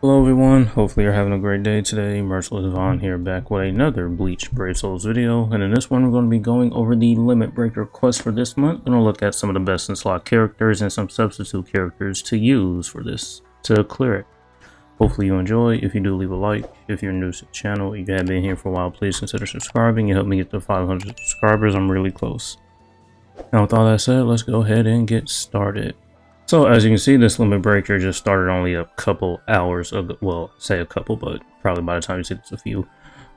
Hello everyone, hopefully you're having a great day today. Merciless Vaughn here, back with another Bleach Brave Souls video, and in this one we're going to be going over the Limit Breaker quest for this month. We're going to look at some of the best in slot characters and some substitute characters to use for this to clear it. Hopefully you enjoy. If you do, leave a like. If you're new to the channel, if you have been here for a while, please consider subscribing. You help me get to 500 subscribers. I'm really close. Now with all that said, let's go ahead and get started. So as you can see, this Limit Breaker just started only a couple hours ago. Well, say a couple, but probably by the time you see this, a few.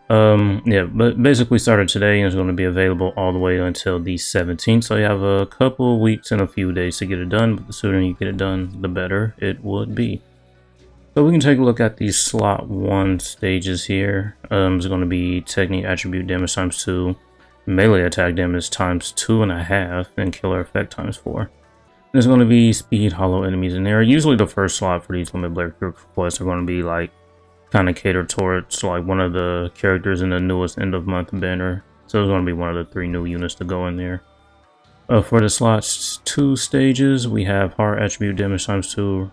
Yeah, but basically started today and is going to be available all the way until the 17th. So you have a couple weeks and a few days to get it done, but the sooner you get it done, the better it would be. So we can take a look at the slot 1 stages here. It's going to be technique attribute damage times 2, melee attack damage times 2.5, and killer effect times 4. There's going to be speed hollow enemies in there. Usually the first slot for these Limit Breaker quests are going to be like kind of catered towards like one of the characters in the newest end of month banner. So it's going to be one of the 3 new units to go in there. For the slots 2 stages, we have hard attribute damage times 2,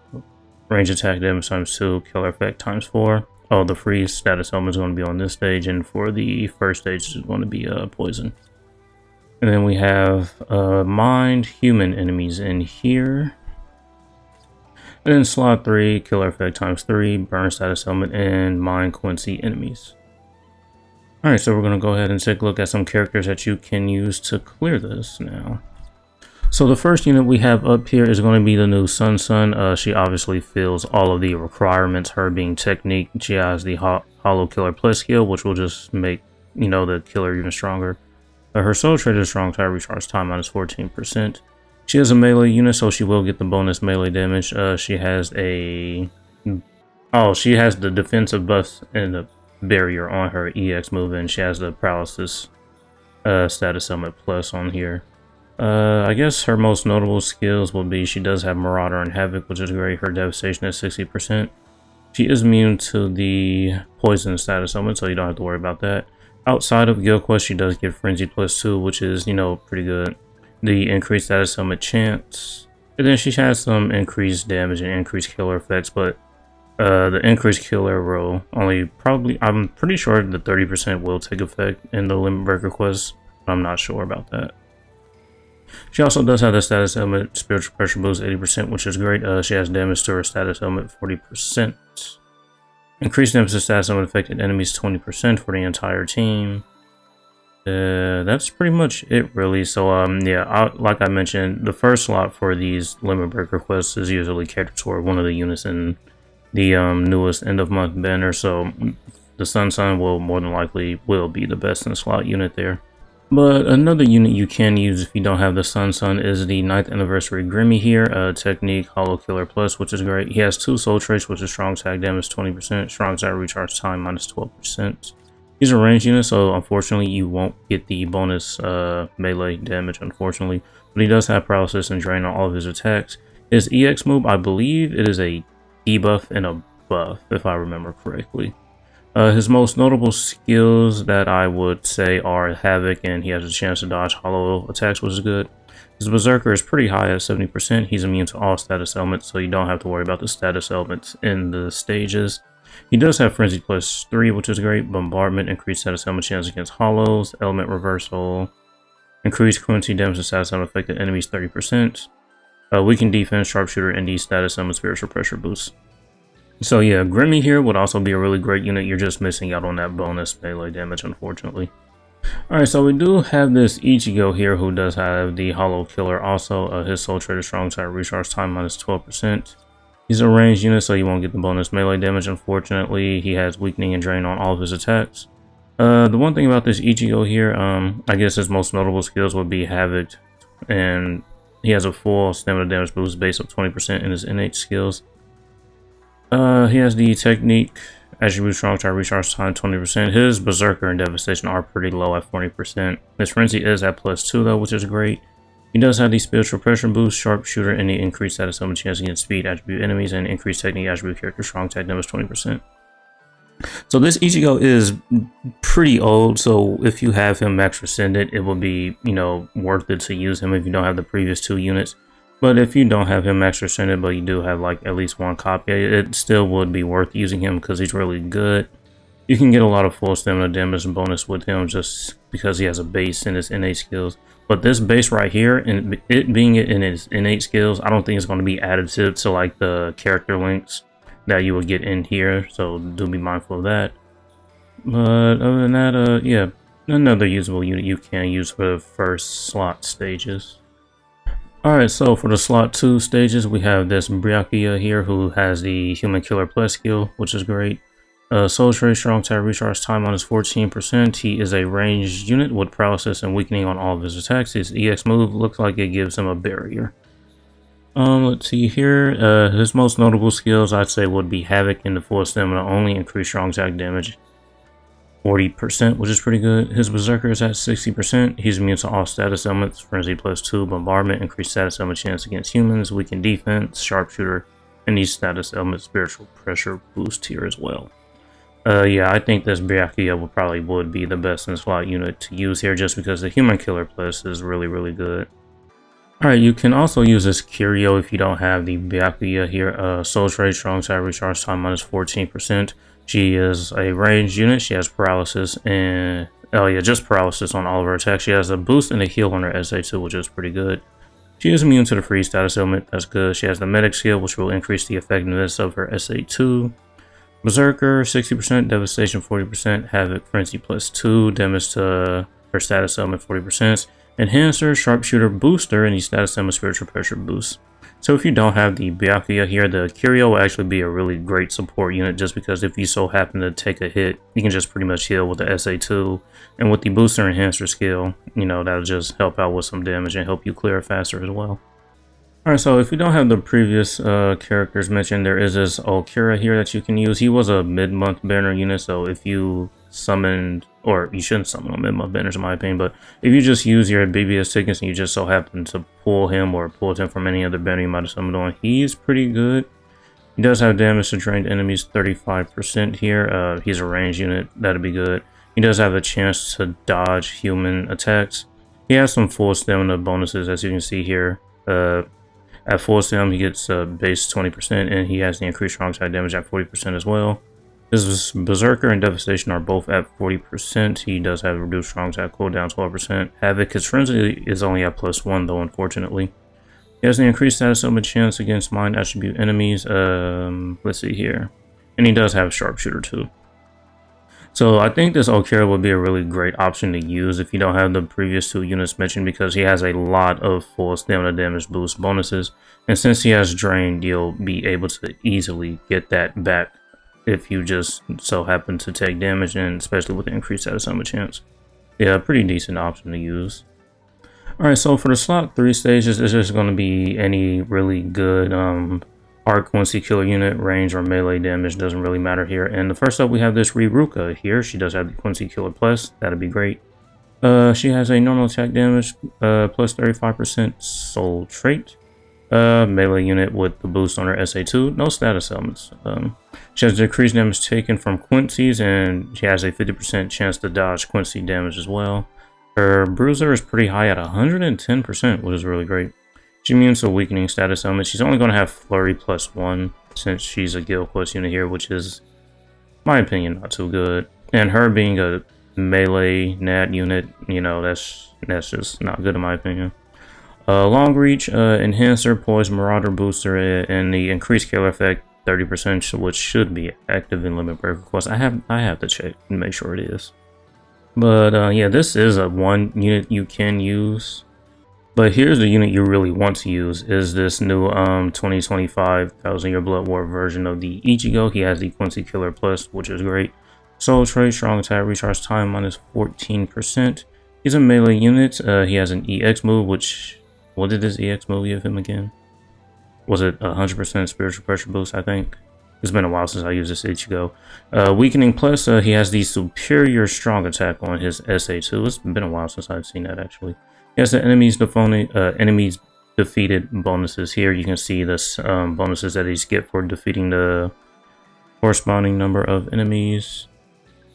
range attack damage times 2, killer effect times 4. Oh, the free status element is going to be on this stage, and for the first stage is going to be poison. And then we have mind human enemies in here. And then slot 3, killer effect times 3, burn status element, and mind Quincy enemies. Alright, so we're going to go ahead and take a look at some characters that you can use to clear this now. So the first unit we have up here is going to be the new Sun. She obviously fills all of the requirements, her being technique. She has the Hollow Killer Plus skill, which will just make, you know, the killer even stronger. Her soul trait is strong type, recharge time minus 14%. She has a melee unit, so she will get the bonus melee damage. She has the defensive buff and the barrier on her EX move, and she has the paralysis status element plus on here. I guess her most notable skills will be she does have Marauder and Havoc, which is great. Her devastation is 60%. She is immune to the poison status element, so you don't have to worry about that. Outside of Guild Quest, she does get Frenzy plus 2, which is, you know, pretty good. The increased status element chance. And then she has some increased damage and increased killer effects, but the increased killer will only probably, I'm pretty sure the 30% will take effect in the Limit Breaker quest, but I'm not sure about that. She also does have the status element spiritual pressure boost 80%, which is great. She has damage to her status element 40%. Increased damage to status element affected enemies 20% for the entire team. That's pretty much it, really. So yeah, like I mentioned, the first slot for these Limit Breaker quests is usually catered toward one of the units in the newest end of month banner. So the Sun will more than likely be the best in slot unit there. But another unit you can use if you don't have the Sun is the 9th anniversary Grimmy here. Technique Hollow Killer Plus, which is great. He has 2 soul traits, which is strong attack damage 20%, strong attack recharge time minus 12%. He's a ranged unit, so unfortunately you won't get the bonus melee damage, unfortunately. But he does have paralysis and drain on all of his attacks. His EX move, I believe it is a debuff and a buff, if I remember correctly. His most notable skills that I would say are Havoc, and he has a chance to dodge hollow attacks, which is good. His Berserker is pretty high at 70%. He's immune to all status elements, so you don't have to worry about the status elements in the stages. He does have Frenzy plus 3, which is great. Bombardment, increased status element chance against hollows. Element reversal, increased Quincy damage to status element affected enemies 30%. Weakened defense, sharpshooter, and the status element spiritual pressure boost. So yeah, Grimmy here would also be a really great unit. You're just missing out on that bonus melee damage, unfortunately. Alright, so we do have this Ichigo here who does have the Hollow Killer also. His soul trait is strong type, recharge time minus 12%. He's a ranged unit, so you won't get the bonus melee damage, unfortunately. He has weakening and drain on all of his attacks. The one thing about this Ichigo here, I guess his most notable skills would be Havoc, and he has a full stamina damage boost based up 20% in his innate skills. He has the technique attribute strong type recharge time 20%. His Berserker and devastation are pretty low at 40%. His frenzy is at +2 though, which is great. He does have the spiritual pressure boost, sharpshooter, and the increased status element chance against speed attribute enemies, and increased technique attribute character strong attack damage 20%. So this Ichigo is pretty old, so if you have him max rescinded, it will be, you know, worth it to use him if you don't have the previous 2 units. But if you don't have him extra scented, but you do have like at least one copy, it still would be worth using him because he's really good. You can get a lot of full stamina damage and bonus with him just because he has a base in his innate skills. But this base right here, and it being in his innate skills, I don't think it's going to be additive to like the character links that you would get in here. So do be mindful of that. But other than that, yeah, another usable unit you can use for the first slot stages. Alright, so for the slot 2 stages, we have this Bryakia here who has the Human Killer Plus skill, which is great. Soul Trait, Strong Attack, Recharge Time on his 14%. He is a ranged unit with paralysis and weakening on all of his attacks. His EX move looks like it gives him a barrier. Let's see here. His most notable skills I'd say would be Havoc and the full stamina only, increase strong attack damage 40%, which is pretty good. His Berserker is at 60%. He's immune to all status elements. Frenzy +2, Bombardment, increased status element chance against humans, weakened defense, Sharpshooter, and these status elements spiritual pressure boost here as well. Yeah, I think this Bryakia would be the best in slot unit to use here just because the Human Killer Plus is really good. Alright, you can also use this Curio if you don't have the Bryakia here. Soul Trait, Strong Attack, Recharge Time minus 14%. She is a ranged unit. She has paralysis and just paralysis on all of her attacks. She has a boost and a heal on her SA2, which is pretty good. She is immune to the freeze status element. That's good. She has the medic skill, which will increase the effectiveness of her SA2. Berserker 60%, Devastation 40%, Havoc Frenzy +2, damage to her status element 40%, Enhancer, Sharpshooter, Booster, and the status element spiritual pressure boost. So if you don't have the Bryakia here, the Curio will actually be a really great support unit just because if you so happen to take a hit, you can just pretty much heal with the SA2. And with the Booster Enhancer skill, you know, that'll just help out with some damage and help you clear faster as well. Alright, so if you don't have the previous characters mentioned, there is this Okira here that you can use. He was a mid-month banner unit, so if you summoned, or you shouldn't summon on mid-month banners in my opinion, but if you just use your BBS tickets and you just so happen to pull him or pulled him from any other banner you might have summoned on, he's pretty good. He does have damage to trained enemies 35% here. He's a ranged unit, that'd be good. He does have a chance to dodge human attacks. He has some full stamina bonuses as you can see here. At full stam, he gets base 20%, and he has the increased strong attack damage at 40% as well. His Berserker and Devastation are both at 40%. He does have reduced strong attack cooldown 12%. Havoc, his Frenzy is only at +1 though, unfortunately. He has the increased status element chance against mind attribute enemies. Let's see here. And he does have Sharpshooter too. So I think this Okira would be a really great option to use if you don't have the previous 2 units mentioned because he has a lot of full stamina damage boost bonuses. And since he has drained, you'll be able to easily get that back if you just so happen to take damage, and especially with the increased status element chance. Yeah, pretty decent option to use. Alright, so for the slot 3 stages, it's just going to be any really good Arc Quincy Killer unit, range or melee damage doesn't really matter here. And the first up we have this Riruka here. She does have the Quincy Killer Plus, that'd be great. She has a normal attack damage plus 35% Soul Trait. Melee unit with the boost on her SA2, no status elements. She has decreased damage taken from Quincy's, and she has a 50% chance to dodge Quincy damage as well. Her Bruiser is pretty high at 110%, which is really great. She's immune to weakening status element. She's only going to have Flurry +1 since she's a Guild Quest unit here, which is, in my opinion, not too good. And her being a melee nat unit, you know, that's just not good in my opinion. Long Reach, Enhancer, Poise, Marauder Booster, and the increased killer effect 30%, which should be active in Limit Break Request. I have to check and make sure it is. But yeah, this is a one unit you can use. But here's the unit you really want to use is this new 2025 Thousand Year Blood War version of the Ichigo. He has the Quincy Killer Plus, which is great. Soul Trait, Strong Attack, Recharge Time minus 14%. He's a melee unit. He has an EX move, which, what did this EX move give him again? Was it 100% spiritual pressure boost, I think? It's been a while since I used this Ichigo. Weakening Plus, he has the superior strong attack on his SA2. It's been a while since I've seen that actually. He has the enemies defeated bonuses here. You can see this bonuses that he's get for defeating the corresponding number of enemies.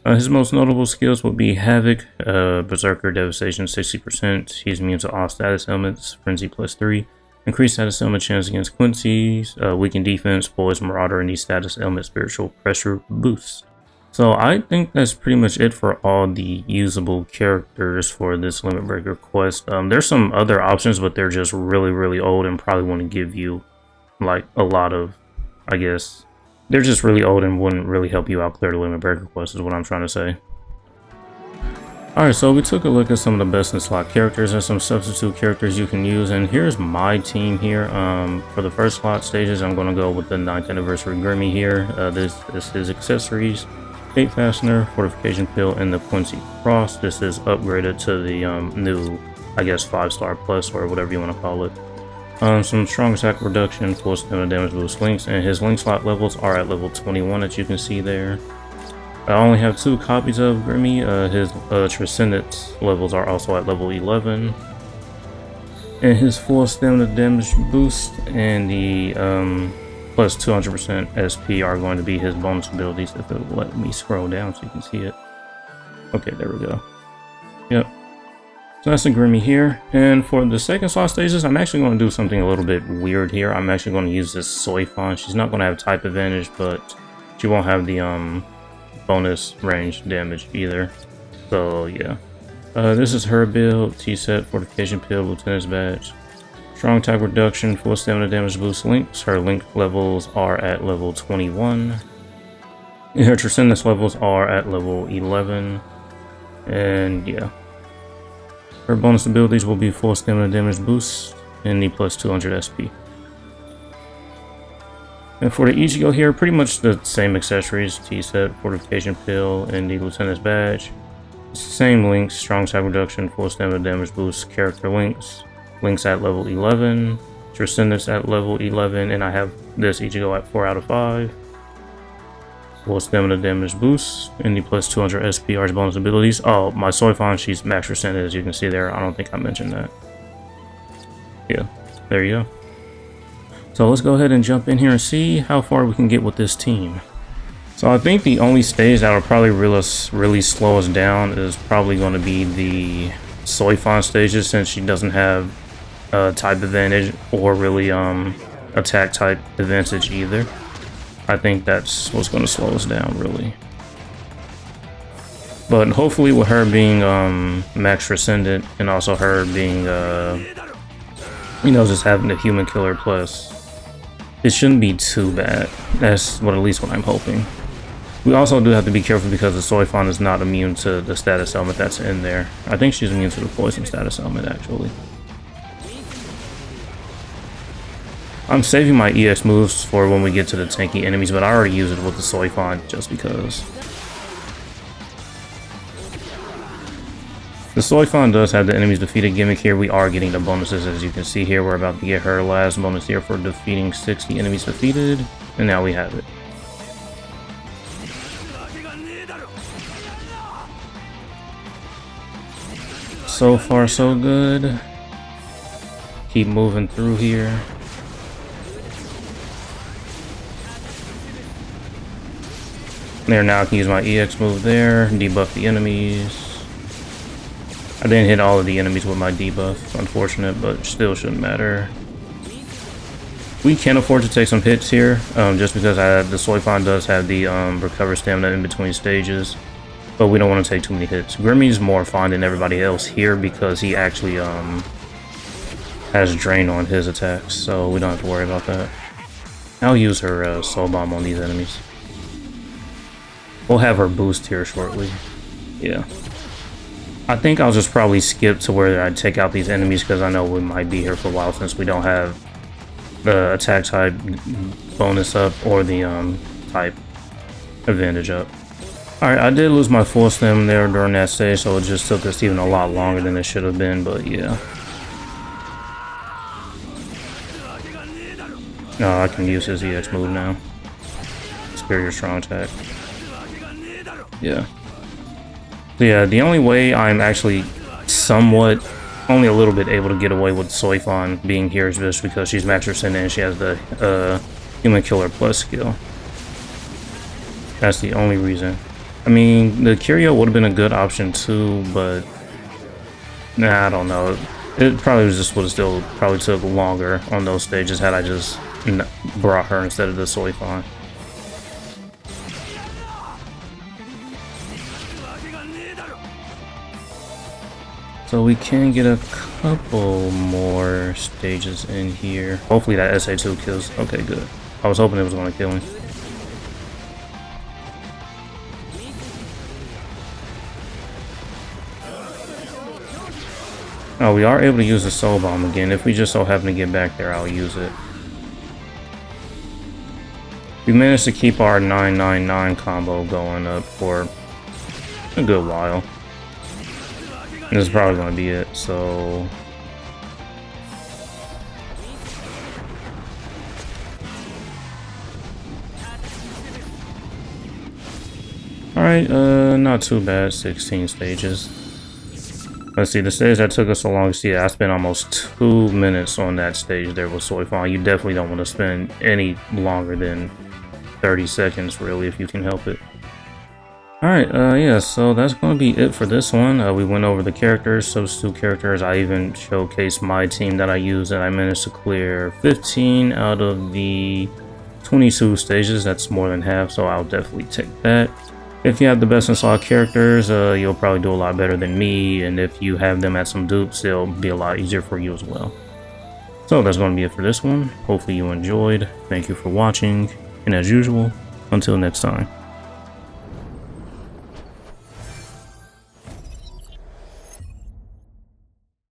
His most notable skills would be Havoc, Berserker, Devastation 60%. He's immune to all status elements, Frenzy +3. Increased status element chance against Quincy's, weakened defense, poison, marauder, and these status element spiritual pressure boosts. So I think that's pretty much it for all the usable characters for this Limit Breaker quest. There's some other options, but they're just really old and probably wouldn't give you like a lot of, I guess, they're just really old and wouldn't really help you out clear the Limit Breaker quest is what I'm trying to say. Alright, so we took a look at some of the best in slot characters and some substitute characters you can use, and here's my team here. For the first slot stages, I'm going to go with the 9th Anniversary Grimmy here. This is his accessories. Gate Fastener, Fortification Pill, and the Quincy Cross. This is upgraded to the new, I guess, 5-star plus or whatever you want to call it. Some strong attack reduction, full stamina damage boost links, and his link slot levels are at level 21 that you can see there. I only have 2 copies of Grimmy. His Transcendence levels are also at level 11. And his full stamina damage boost and the plus 200% SP are going to be his bonus abilities if it will let me scroll down so you can see it. Okay, there we go. Yep. So that's the Grimmy here. And for the second slot stages, I'm actually going to do something a little bit weird here. I'm actually going to use this Soifon. She's not going to have type advantage, but she won't have the bonus range damage either. So yeah. This is her build. T-set, Fortification Pill, Lieutenant's Badge. Strong attack reduction, full stamina damage boost links. Her link levels are at level 21. And her Transcendence levels are at level 11. And yeah. Her bonus abilities will be full stamina damage boost and the plus 200 SP. And for the Ichigo here, pretty much the same accessories. T-set, Fortification Pill, and the Lieutenant's Badge. Same links, strong attack reduction, full stamina damage boost, character links. Links at level 11, Transcendence at level 11, and I have this Ichigo at 4 out of 5. Full stamina damage boost, and the plus 200 SPR's bonus abilities. Oh, my Soifon, she's max Transcendence, as you can see there. I don't think I mentioned that. Yeah, there you go. So let's go ahead and jump in here and see how far we can get with this team. So I think the only stage that will probably really slow us down is probably going to be the Soifon stages, since she doesn't have type advantage or really attack type advantage either. I think that's what's going to slow us down really. But hopefully with her being max Transcendent and also her being just having the human killer plus, it shouldn't be too bad. That's at least what I'm hoping. We also do have to be careful because the Soifon is not immune to the status element that's in there. I think she's immune to the poison status element actually. I'm saving my EX moves for when we get to the tanky enemies, but I already used it with the Soifon just because. The Soifon does have the enemies defeated gimmick here. We are getting the bonuses, as you can see here. We're about to get her last bonus here for defeating 60 enemies defeated, and now we have it. So far so good. Keep moving through here. There, now I can use my EX move there, debuff the enemies. I didn't hit all of the enemies with my debuff, unfortunate, but still shouldn't matter. We can afford to take some hits here, just because the Soifon does have the recover stamina in between stages, but we don't want to take too many hits. Grimmy's more fine than everybody else here because he actually has drain on his attacks, so we don't have to worry about that. I'll use her soul bomb on these enemies. We'll have her boost here shortly. Yeah. I think I'll just probably skip to where I take out these enemies because I know we might be here for a while since we don't have the attack type bonus up or the type advantage up. Alright, I did lose my full stem there during that stage, so it just took us even a lot longer than it should have been, but yeah. No, I can use his EX move now. Superior strong attack. Yeah. So yeah, the only way I'm actually somewhat, only a little bit able to get away with Soifon being here is just because she's max Transcendent and she has the human killer plus skill. That's the only reason. I mean, the Curio would have been a good option too, but nah, I don't know. It probably was just would have still probably took longer on those stages had I just brought her instead of the soy fawn. So we can get a couple more stages in here. Hopefully that SA2 kills. Okay, good. I was hoping it was going to kill him. Oh, we are able to use the soul bomb again. If we just so happen to get back there, I'll use it. We managed to keep our 999 combo going up for a good while. And this is probably going to be it, so... Alright, not too bad, 16 stages. Let's see, the stage that took us so long to see, I spent almost 2 minutes on that stage there with Soy Fawn. You definitely don't want to spend any longer than 30 seconds, really, if you can help it. Alright, yeah, so that's going to be it for this one. We went over the characters, substitute characters. I even showcased my team that I used, and I managed to clear 15 out of the 22 stages. That's more than half, so I'll definitely take that. If you have the best in slot characters, you'll probably do a lot better than me, and if you have them at some dupes, it'll be a lot easier for you as well. So that's going to be it for this one. Hopefully you enjoyed. Thank you for watching, and as usual, until next time.